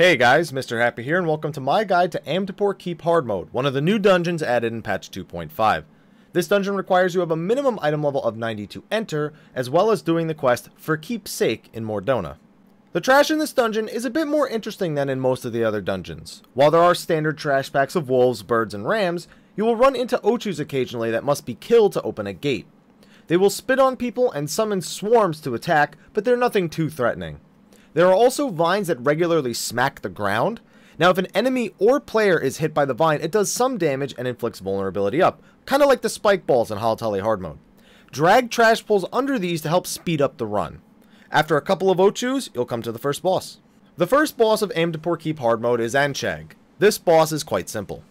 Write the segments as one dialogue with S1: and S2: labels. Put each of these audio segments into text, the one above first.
S1: Hey guys, Mr. Happy here, and welcome to my guide to Amdapor Keep Hard Mode, one of the new dungeons added in patch 2.5. This dungeon requires you have a minimum item level of 90 to enter, as well as doing the quest For Keep's Sake in Mordona. The trash in this dungeon is a bit more interesting than in most of the other dungeons. While there are standard trash packs of wolves, birds, and rams, you will run into ochus occasionally that must be killed to open a gate. They will spit on people and summon swarms to attack, but they're nothing too threatening. There are also vines that regularly smack the ground. Now, if an enemy or player is hit by the vine, it does some damage and inflicts vulnerability up, kind of like the spike balls in Untitled Hard Mode. Drag trash pulls under these to help speed up the run. After a couple of ochus, you'll come to the first boss. The first boss of Amdapor Keep Hard Mode is Anchag. This boss is quite simple.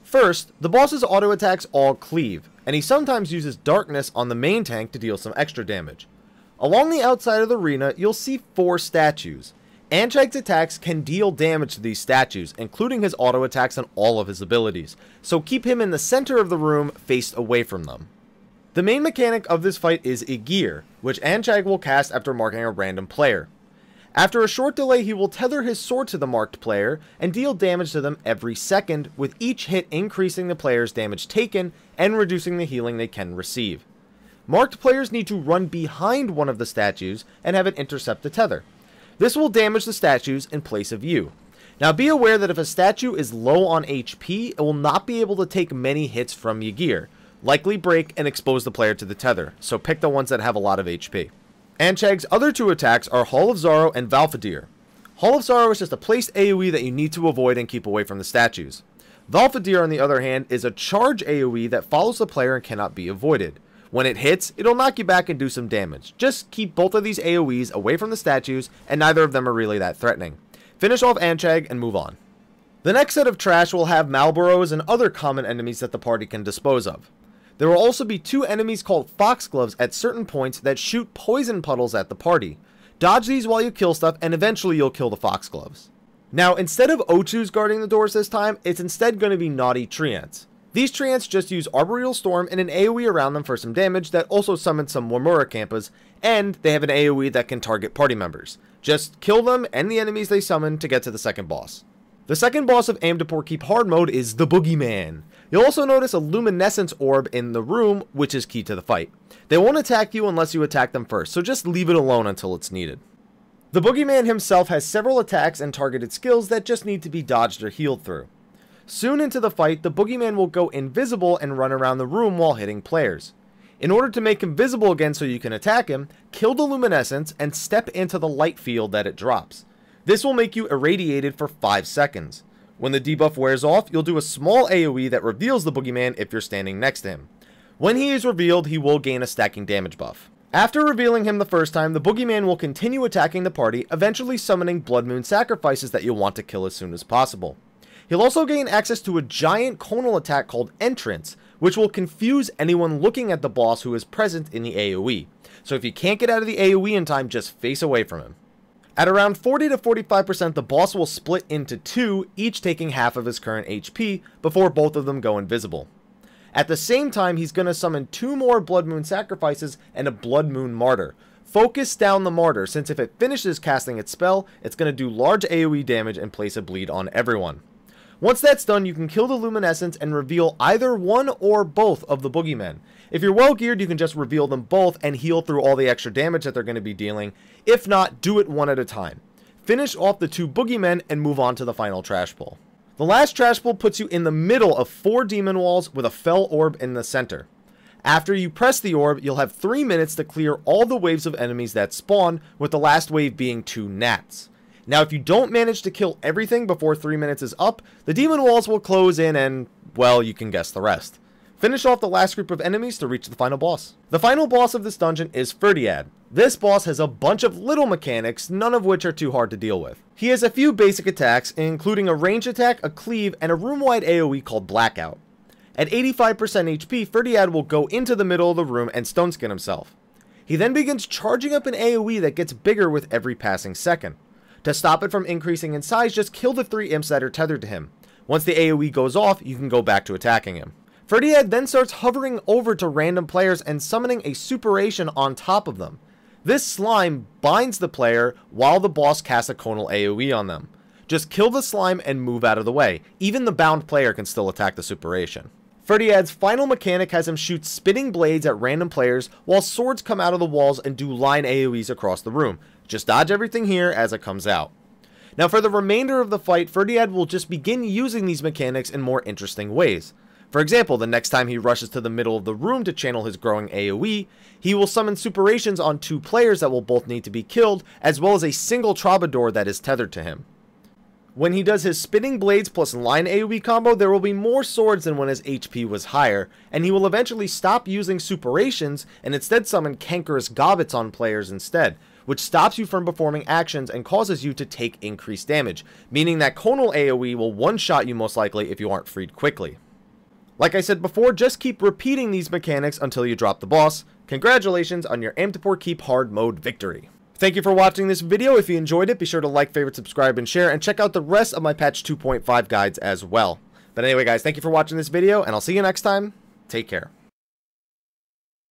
S1: First, the boss's auto attacks all cleave, and he sometimes uses darkness on the main tank to deal some extra damage. Along the outside of the arena, you'll see 4 statues. Anchag's attacks can deal damage to these statues, including his auto attacks and all of his abilities, so keep him in the center of the room, faced away from them. The main mechanic of this fight is Igir, which Anchag will cast after marking a random player. After a short delay, he will tether his sword to the marked player and deal damage to them every second, with each hit increasing the player's damage taken and reducing the healing they can receive. Marked players need to run behind one of the statues and have it intercept the tether. This will damage the statues in place of you. Now be aware that if a statue is low on HP, it will not be able to take many hits from Ygir, likely break and expose the player to the tether, so pick the ones that have a lot of HP. Anchag's other 2 attacks are Hall of Zaro and Valfadir. Hall of Zaro is just a placed AoE that you need to avoid and keep away from the statues. Valfadir, on the other hand, is a charge AoE that follows the player and cannot be avoided. When it hits, it'll knock you back and do some damage. Just keep both of these AoEs away from the statues, and neither of them are really that threatening. Finish off Anchag and move on. The next set of trash will have Malboros and other common enemies that the party can dispose of. There will also be 2 enemies called Foxgloves at certain points that shoot poison puddles at the party. Dodge these while you kill stuff, and eventually you'll kill the Foxgloves. Now, instead of ochus guarding the doors this time, it's instead going to be naughty treants. These treants just use Arboreal Storm and an AoE around them for some damage that also summons some Warmura Campas, and they have an AoE that can target party members. Just kill them and the enemies they summon to get to the second boss. The second boss of Amdapor Keep Hard Mode is the Boogeyman. You'll also notice a luminescence orb in the room, which is key to the fight. They won't attack you unless you attack them first, so just leave it alone until it's needed. The Boogeyman himself has several attacks and targeted skills that just need to be dodged or healed through. Soon into the fight, the Boogeyman will go invisible and run around the room while hitting players. In order to make him visible again so you can attack him, kill the luminescence and step into the light field that it drops. This will make you irradiated for 5 seconds. When the debuff wears off, you'll do a small AoE that reveals the Boogeyman if you're standing next to him. When he is revealed, he will gain a stacking damage buff. After revealing him the first time, the Boogeyman will continue attacking the party, eventually summoning Blood Moon sacrifices that you'll want to kill as soon as possible. He'll also gain access to a giant conal attack called Entrance, which will confuse anyone looking at the boss who is present in the AoE. So if you can't get out of the AoE in time, just face away from him. At around 40 to 45%, the boss will split into 2, each taking half of his current HP, before both of them go invisible. At the same time, he's going to summon 2 more Blood Moon sacrifices and a Blood Moon martyr. Focus down the martyr, since if it finishes casting its spell, it's going to do large AoE damage and place a bleed on everyone. Once that's done, you can kill the luminescence and reveal either one or both of the Boogeymen. If you're well geared, you can just reveal them both and heal through all the extra damage that they're going to be dealing. If not, do it one at a time. Finish off the 2 Boogeymen and move on to the final trash pull. The last trash pull puts you in the middle of 4 demon walls with a fell orb in the center. After you press the orb, you'll have 3 minutes to clear all the waves of enemies that spawn, with the last wave being 2 gnats. Now, if you don't manage to kill everything before 3 minutes is up, the demon walls will close in and, well, you can guess the rest. Finish off the last group of enemies to reach the final boss. The final boss of this dungeon is Ferdiad. This boss has a bunch of little mechanics, none of which are too hard to deal with. He has a few basic attacks, including a range attack, a cleave, and a room-wide AoE called Blackout. At 85% HP, Ferdiad will go into the middle of the room and stone skin himself. He then begins charging up an AoE that gets bigger with every passing second. To stop it from increasing in size, just kill the 3 imps that are tethered to him. Once the AoE goes off, you can go back to attacking him. Ferdiad then starts hovering over to random players and summoning a superation on top of them. This slime binds the player while the boss casts a conal AoE on them. Just kill the slime and move out of the way. Even the bound player can still attack the Superation. Ferdiad's final mechanic has him shoot spitting blades at random players while swords come out of the walls and do line AoEs across the room. Just dodge everything here as it comes out. Now for the remainder of the fight, Ferdiad will just begin using these mechanics in more interesting ways. For example, the next time he rushes to the middle of the room to channel his growing AoE, he will summon Superations on 2 players that will both need to be killed, as well as a single Troubadour that is tethered to him. When he does his Spitting Blades plus line AoE combo, there will be more swords than when his HP was higher, and he will eventually stop using Superations and instead summon Cankerous Gobbets on players instead, which stops you from performing actions and causes you to take increased damage, meaning that Conal AoE will one-shot you most likely if you aren't freed quickly. Like I said before, just keep repeating these mechanics until you drop the boss. Congratulations on your Amdapor Keep hard mode victory. Thank you for watching this video. If you enjoyed it, be sure to like, favorite, subscribe, and share, and check out the rest of my patch 2.5 guides as well. But anyway guys, thank you for watching this video, and I'll see you next time. Take care.